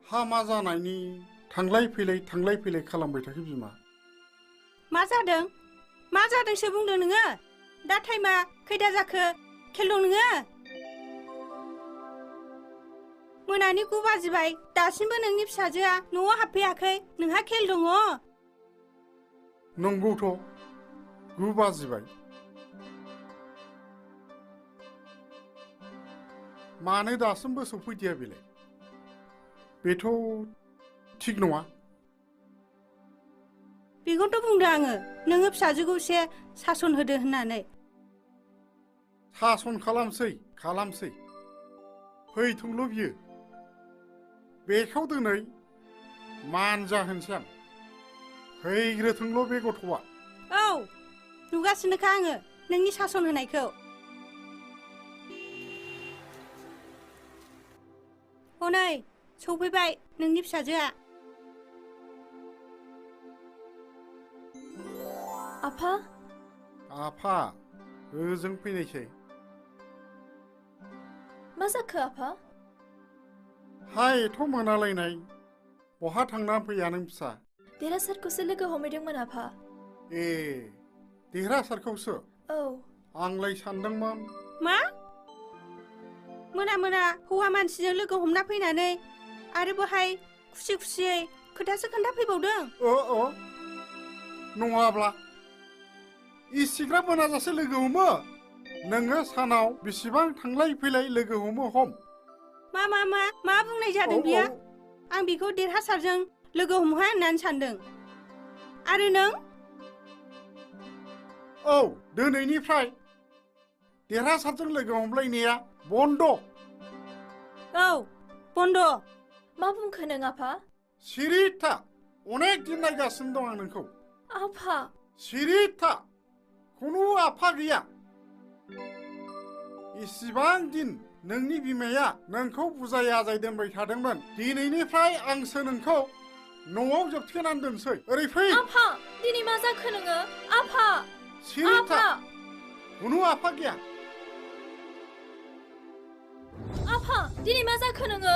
हामा जानायनि थांलाय फैलाय खालामबाय थाखो बिमा। मा जादोंसो बुंदों नोङो? दा टाइमा खैदा जाखो खेल दं नोङो? मोनानि 9 बाजिबाय दासिमबो नोंनि फिसाजोआ न'आव हाबफैयाखै। नोंहा खेल दङ? नंगौथ' 9 बाजिबाय। मानो दासिमबो सफैदिया बेलाय? बेथ' थिग नङा। बेखौथ' बुंदों आङो नोङो फिसाजोखौ एसे सासन होदो होननानै। सासन खालामसै फैथोंल' बियो। बेखौ दिनै मानजा होनसै आं। फैग्रोथोंल' बे गथ'आ। औ नुगासिनोखा आङो नोंनि सासन होनायखौ। हनै सौफैबाय नोंनि फिसाजोआ। आफा ओजों फैनायसै। मा जाखो आफा? हाय एथ' मोनालायनाय बहा थांना फैया नों फिसा? देरहासारखौसो लोगो हमहैदोंमोन आफा। ए देरहासारखौसो? औ। आंलाय सानदोंमोन। मा? मोना हौवा मानसिजों लोगो हमना फैनानै आरो बहाय खुसियै खोथासो खोन्थाफैबावदों? नङाब्ला इसिग्राब मोनाजासे लोगो हमो? नोङो सानाव बेसेबां थांलाय फैलाय लोगो हमो हम? मा बुंनाय जादों बियो? आं बेखौ देरहासारजों लोगो हमहा होननानै सानदों। आरो नों? औ दिनैनिफ्राय देरहासारजों लोगो हमलायनाया बन्द'। औ बन्द'। मा बुंखो नों आफा? सिरि था। अनेक दिन नायगासिनो दं आं नोंखौ। आफा। सिरि था। खुनु आफा गैया। इसिबां दिन नोंनि बिमाया नोंखौ बुजाय आजाय दोनबाय थादोंमोन। दिनैनिफ्राय आंसो नोंखौ न'आव जोबथेनानै दोनसै। ओरै फै। आफा दिनै मा जाखो नोङो? आफा। सिरि था। खुनु आफा गैया। आफा दिनै मा जाखो नोङो?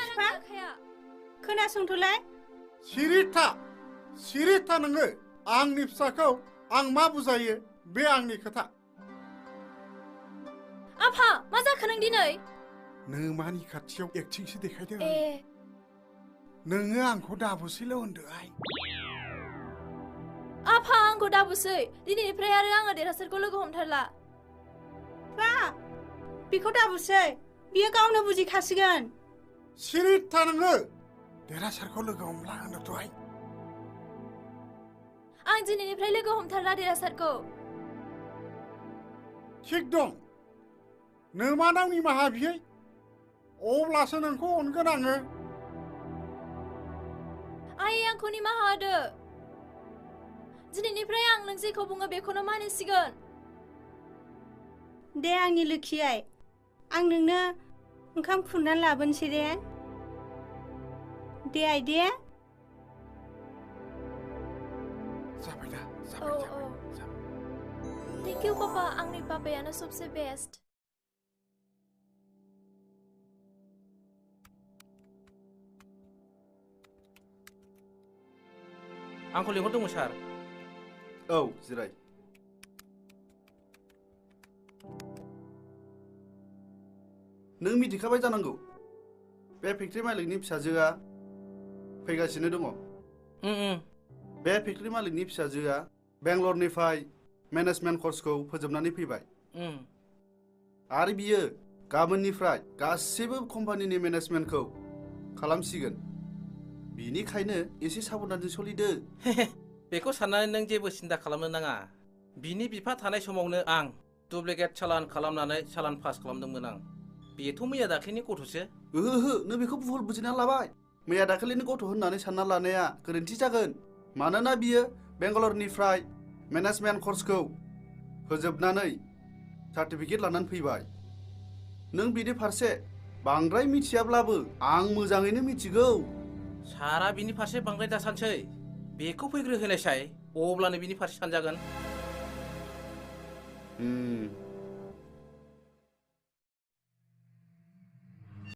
बिफा खोनासंथ'लाय। सिरि था नोङो। आंनि फिसाखौ आं मा बुजायो बे आंनि खोथा। आफा मा जाखो नों दिनै? नोमानि खाथियाव एक्टिंसो देखायदों। ए। नोङो आंखौ दाबुसैल' होनदोहाय। आफा आंखौ दाबुसै। दिनैनिफ्राय आरो आङो देरहासारखौ लोगो हमथारला। बा बेखौ दाबुसै। बियो गावनो बुजिखासिगोन। सिरि था नोङो। देरहासारखौ लोगो हमला होनदोंहाय। आं दिनैनिफ्राय लोगो हमथारला देरहासारखौ। थिग दं। नोमानाव निमाहा बिहै। अब्लासो नोंखौ अनगोन आङो। आइ आंखौ निमाहा होदो। दिनैनिफ्राय आं नों जेखौ बुङो बेखौनो मानिसिगोन। दे आंनि लोखि आइ। आं नोंनो ओंखाम खुरनानै लाबोनोसै दे। दे आइ दे। जाबाय दा औ। थेंक इउ पापा। आंनि पापायानो सबसे बेस्ट। आंखौ लिंहरदोंमोन सार। औ जिराय। नों मिथिखाबाय जानांगौ बे फेक्ट्रि मालिकनि फिसाजोआ फैगासिनो दङ। बे फेक्ट्रि मालिकनि फिसाजोआ बेंगलरनिफ्राय मेनेजमेन्ट कर्सखौ फोजोबनानै फैबाय। आरो बियो गाबोननिफ्राय गासैबो कम्पानिनि मेनेजमेन्टखौ खालामसिगोन। बिनिखायनो एसे साबधानजों सोलिदो। बेखौ साननानै नों जेबो सिन्था खालामनो नाङा। बिनि बिफा थानाय समावनो आं डुप्लिकेट चालान खालामनानै चालान पास खालामदोंमोन आं। बेथ' मैया दाख्लैनि गथ'सो। ओहो नों बेखौ भुल बुजिना लाबाय। मैया दाखालिनि गथ' होननानै सानना लानाया गोरोन्थि जागोन। मानोना बियो बेंगलरनिफ्राय मेनेजमेन्ट कर्सखौ फोजोबनानै सार्टिफिकेट लानानै फैबाय। नों बिनि फारसे बांद्राय मिथियाब्लाबो आं मोजाङैनो मिथिगौ। सारा बिनि फारसे बांद्राय दासानसै। बेखौ फैग्रो होनायसाय अब्लानो बिनि फारसे सानजागोन।